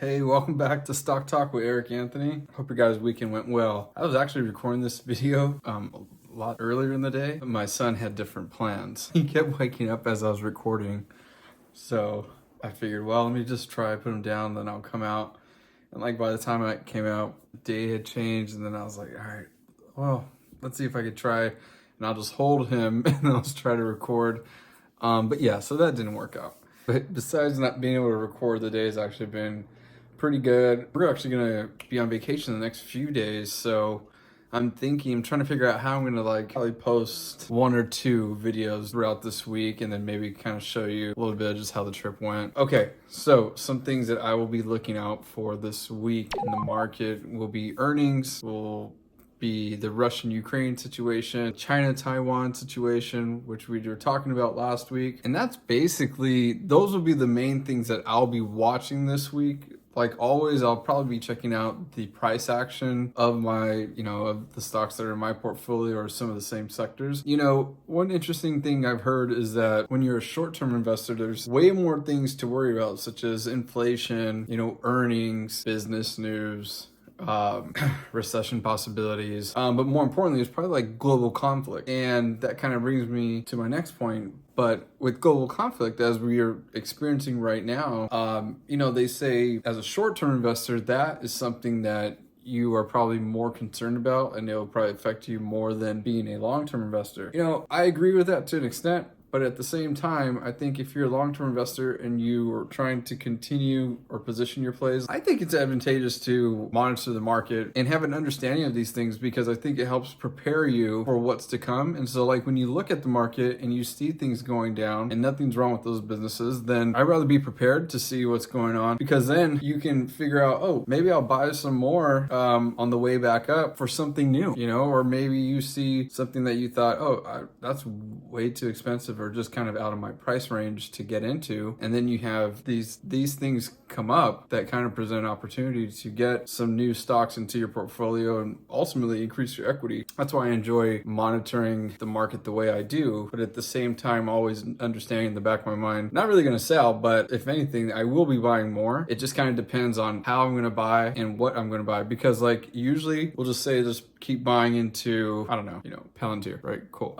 Hey, welcome back to Stock Talk with Eric Anthony. Hope your guys' weekend went well. I was actually recording this video a lot earlier in the day, but my son had different plans. He kept waking up as I was recording, so I figured, well, let me just try, put him down, then I'll come out. And like by the time I came out, the day had changed, and then I was like, all right, well, let's see if I could try, and I'll just hold him and then I'll just try to record. But yeah, so that didn't work out. But besides not being able to record, the day's actually been pretty good. We're actually gonna be on vacation the next few days, so I'm trying to figure out how I'm gonna probably post 1 or 2 videos throughout this week, and then maybe kind of show you a little bit of just how the trip went. Okay, so some things that I will be looking out for this week in the market will be earnings, will be the Russian-Ukraine situation, China-Taiwan situation, which we were talking about last week. And that's basically, those will be the main things that I'll be watching this week. Like always, I'll probably be checking out the price action of my, of the stocks that are in my portfolio or some of the same sectors. One interesting thing I've heard is that when you're a short-term investor, there's way more things to worry about, such as inflation, earnings, business news, recession possibilities, but more importantly, it's probably like global conflict. And that kind of brings me to my next point. But with global conflict, as we are experiencing right now, they say as a short-term investor, that is something that you are probably more concerned about, and it will probably affect you more than being a long-term investor. I agree with that to an extent. But at the same time, I think if you're a long-term investor and you are trying to continue or position your plays, I think it's advantageous to monitor the market and have an understanding of these things, because I think it helps prepare you for what's to come. And so when you look at the market and you see things going down and nothing's wrong with those businesses, then I'd rather be prepared to see what's going on, because then you can figure out, oh, maybe I'll buy some more on the way back up for something new, or maybe you see something that you thought, oh, that's way too expensive or just kind of out of my price range to get into, and then you have these things come up that kind of present an opportunity to get some new stocks into your portfolio and ultimately increase your equity. That's why I enjoy monitoring the market the way I do, but at the same time always understanding in the back of my mind, not really going to sell, but if anything, I will be buying more. It just kind of depends on how I'm going to buy and what I'm going to buy, because usually we'll just say just keep buying into, I don't know, Palantir, right? Cool.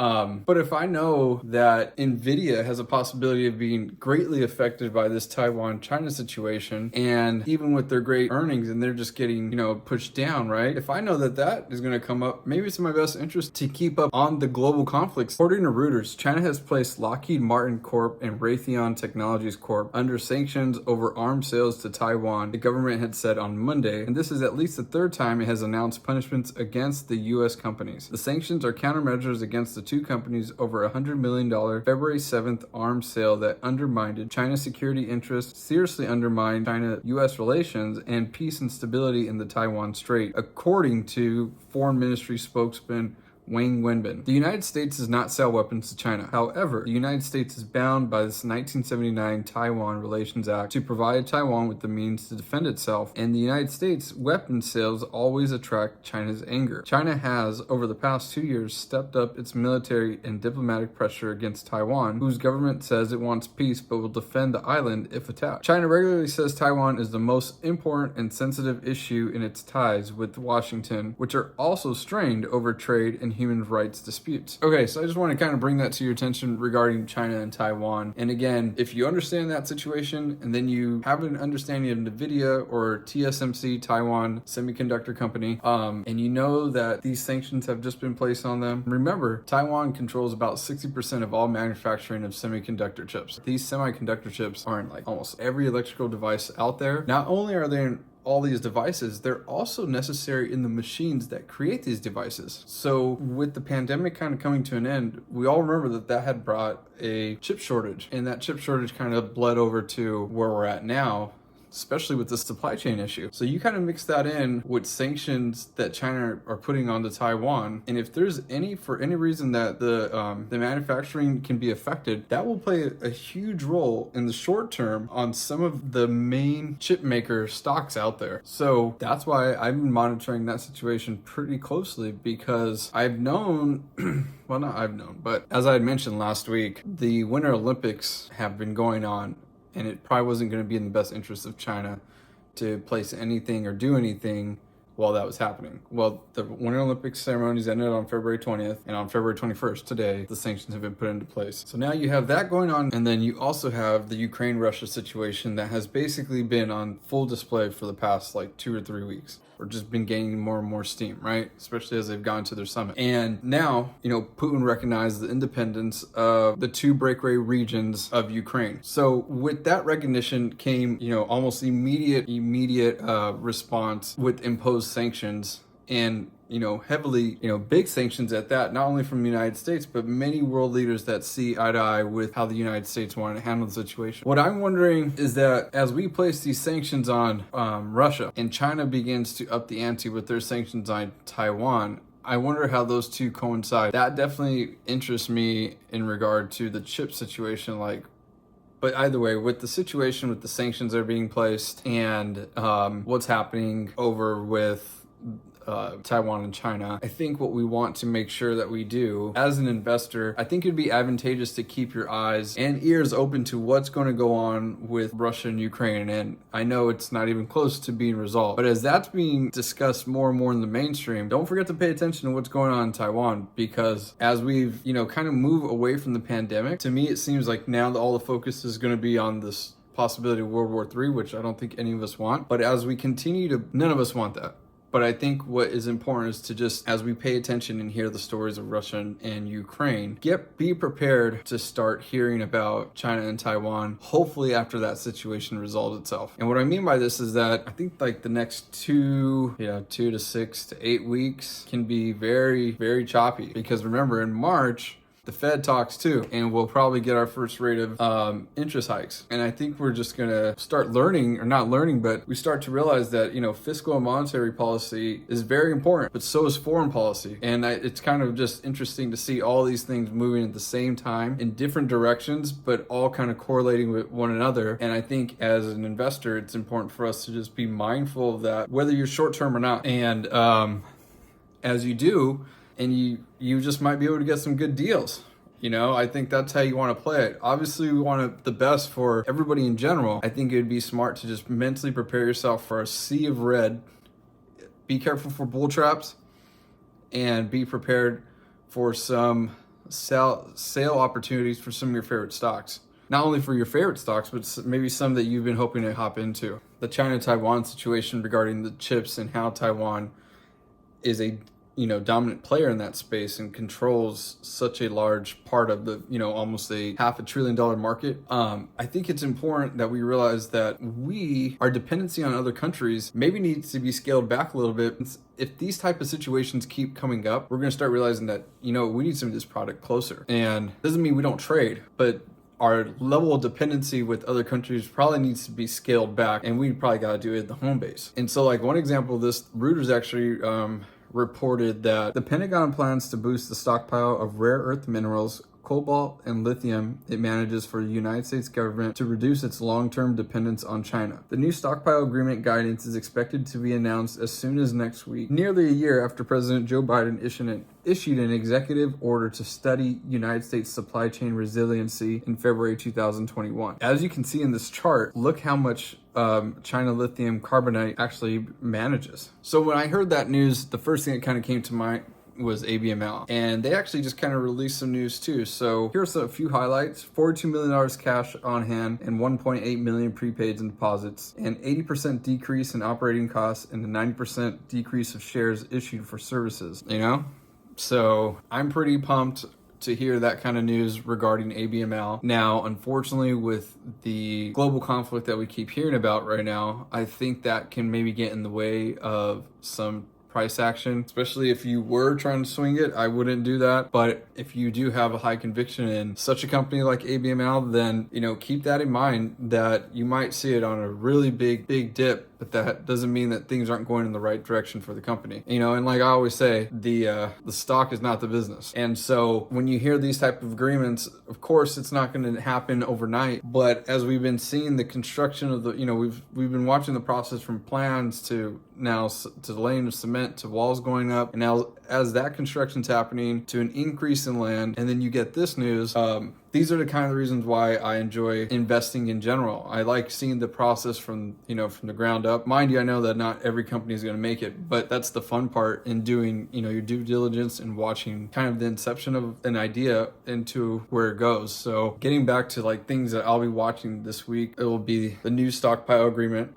But if I know that NVDA has a possibility of being greatly affected by this Taiwan-China situation, and even with their great earnings and they're just getting, pushed down, right? If I know that that is going to come up, maybe it's in my best interest to keep up on the global conflicts. According to Reuters, China has placed Lockheed Martin Corp and Raytheon Technologies Corp under sanctions over arms sales to Taiwan, the government had said on Monday, and this is at least the 3rd time it has announced punishments against the U.S. companies. The sanctions are countermeasures against the two companies over $100 million February 7th arms sale that undermined China's security interests, seriously undermined China-U.S. relations, and peace and stability in the Taiwan Strait, according to Foreign Ministry spokesman Wang Wenbin. The United States does not sell weapons to China. However, the United States is bound by this 1979 Taiwan Relations Act to provide Taiwan with the means to defend itself, and the United States weapons sales always attract China's anger. China has, over the past 2 years, stepped up its military and diplomatic pressure against Taiwan, whose government says it wants peace but will defend the island if attacked. China regularly says Taiwan is the most important and sensitive issue in its ties with Washington, which are also strained over trade and human rights disputes. Okay, so I just want to kind of bring that to your attention regarding China and Taiwan. And again, if you understand that situation and then you have an understanding of NVIDIA or TSMC, Taiwan Semiconductor Company, and you know that these sanctions have just been placed on them, remember, Taiwan controls about 60% of all manufacturing of semiconductor chips. These semiconductor chips are in almost every electrical device out there. Not only are they in all these devices, they're also necessary in the machines that create these devices. So with the pandemic kind of coming to an end, we all remember that had brought a chip shortage, and that chip shortage kind of bled over to where we're at now, especially with the supply chain issue. So you kind of mix that in with sanctions that China are putting onto Taiwan, and if there's for any reason that the manufacturing can be affected, that will play a huge role in the short term on some of the main chip maker stocks out there. So that's why I've been monitoring that situation pretty closely, because I've known well, not I've known, but as I had mentioned last week, the Winter Olympics have been going on, and it probably wasn't going to be in the best interest of China to place anything or do anything while that was happening. Well, the Winter Olympics ceremonies ended on February 20th, and on February 21st, today, the sanctions have been put into place. So now you have that going on, and then you also have the Ukraine-Russia situation that has basically been on full display for the past like 2 or 3 weeks, or just been gaining more and more steam, right? Especially as they've gone to their summit. And now, Putin recognized the independence of the 2 breakaway regions of Ukraine. So with that recognition came, almost immediate response with imposed sanctions, and heavily, big sanctions at that, not only from the United States, but many world leaders that see eye to eye with how the United States wanted to handle the situation. What I'm wondering is that as we place these sanctions on Russia, and China begins to up the ante with their sanctions on Taiwan, I wonder how those two coincide. That definitely interests me in regard to the chip situation, but either way, with the situation with the sanctions that are being placed and what's happening over with Taiwan and China, I think what we want to make sure that we do as an investor, I think it'd be advantageous to keep your eyes and ears open to what's going to go on with Russia and Ukraine. And I know it's not even close to being resolved, but as that's being discussed more and more in the mainstream, don't forget to pay attention to what's going on in Taiwan, because as we've, kind of move away from the pandemic, to me, it seems like now all the focus is going to be on this possibility of World War III, which I don't think any of us want. But as we continue to, none of us want that. But I think what is important is to just, as we pay attention and hear the stories of Russia and Ukraine, be prepared to start hearing about China and Taiwan, hopefully after that situation resolves itself. And what I mean by this is that I think the next 2 to 6 to 8 weeks can be very, very choppy, because remember, in March, the Fed talks too, and we'll probably get our first rate of interest hikes. And I think we're just gonna start learning, or not learning, but we start to realize that, fiscal and monetary policy is very important, but so is foreign policy. And it's kind of just interesting to see all these things moving at the same time in different directions, but all kind of correlating with one another. And I think as an investor, it's important for us to just be mindful of that, whether you're short term or not. And as you do, and you just might be able to get some good deals. I think that's how you want to play it. Obviously, we want the best for everybody in general. I think it would be smart to just mentally prepare yourself for a sea of red. Be careful for bull traps, and be prepared for some sale opportunities for some of your favorite stocks. Not only for your favorite stocks, but maybe some that you've been hoping to hop into. The China-Taiwan situation regarding the chips, and how Taiwan is a dominant player in that space and controls such a large part of the, almost a $500 billion market. I think it's important that we realize that our dependency on other countries maybe needs to be scaled back a little bit. If these type of situations keep coming up, we're going to start realizing that, we need some of this product closer. And doesn't mean we don't trade, but our level of dependency with other countries probably needs to be scaled back, and we probably got to do it at the home base. And so one example of this, Reuters actually reported that the Pentagon plans to boost the stockpile of rare earth minerals, cobalt and lithium it manages for the United States government to reduce its long-term dependence on China. The new stockpile agreement guidance is expected to be announced as soon as next week, nearly a year after President Joe Biden issued an executive order to study United States supply chain resiliency in February 2021. As you can see in this chart, look how much China lithium carbonate actually manages. So when I heard that news, the first thing that kind of came to mind was ABML, and they actually just kind of released some news too. So here's a few highlights: $42 million cash on hand and 1.8 million prepaids and deposits, an 80% decrease in operating costs, and a 90% decrease of shares issued for services. So I'm pretty pumped to hear that kind of news regarding ABML. Now, unfortunately, with the global conflict that we keep hearing about right now, I think that can maybe get in the way of some price action, especially if you were trying to swing it. I wouldn't do that. But if you do have a high conviction in such a company like ABML, then, keep that in mind, that you might see it on a really big dip, but that doesn't mean that things aren't going in the right direction for the company. And like I always say, the stock is not the business. And so when you hear these type of agreements, of course, it's not going to happen overnight. But as we've been seeing the construction of the, we've been watching the process from plans to now to the laying of cement to walls going up, and now as that construction's happening to an increase in land, and then you get this news, these are the kind of reasons why I enjoy investing in general. I like seeing the process from the ground up. Mind you, I know that not every company is going to make it, but that's the fun part in doing, your due diligence and watching kind of the inception of an idea into where it goes. So getting back to like things that I'll be watching this week, it will be the new stockpile agreement.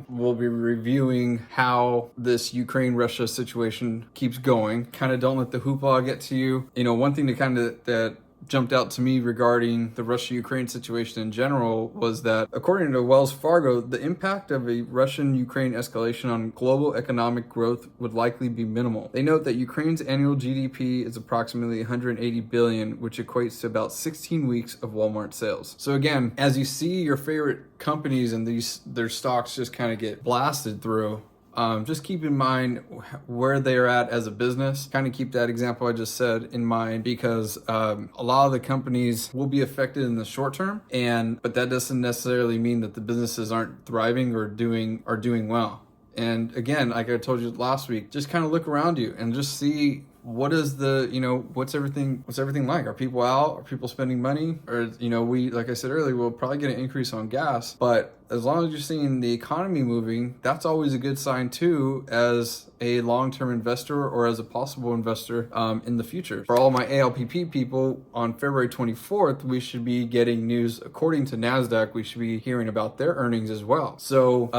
We'll be reviewing how this Ukraine-Russia situation keeps going. Kind of don't let the hoopla get to you. One thing that jumped out to me regarding the Russia-Ukraine situation in general was that, according to Wells Fargo, the impact of a Russian-Ukraine escalation on global economic growth would likely be minimal. They note that Ukraine's annual GDP is approximately 180 billion, which equates to about 16 weeks of Walmart sales. So again, as you see your favorite companies and their stocks just kind of get blasted through, just keep in mind where they're at as a business. Kind of keep that example I just said in mind, because a lot of the companies will be affected in the short term, but that doesn't necessarily mean that the businesses aren't thriving or doing well. And again, like I told you last week, just kind of look around you and just see what is what's everything like? Are people out? Are people spending money? Or, like I said earlier, we'll probably get an increase on gas, but as long as you're seeing the economy moving, that's always a good sign too, as a long-term investor or as a possible investor in the future. For all my ALPP people, on February 24th, we should be getting news. According to NASDAQ, we should be hearing about their earnings as well. So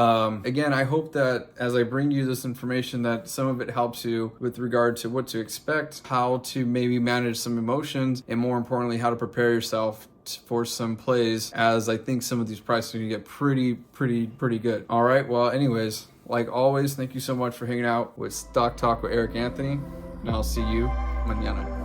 again, I hope that as I bring you this information, that some of it helps you with regard to what to expect, how to maybe manage some emotions, and more importantly, how to prepare yourself for some plays, as I think some of these prices are going to get pretty good. All right, well, anyways, like always, thank you so much for hanging out with Stock Talk with Erik Anthony, and I'll see you mañana.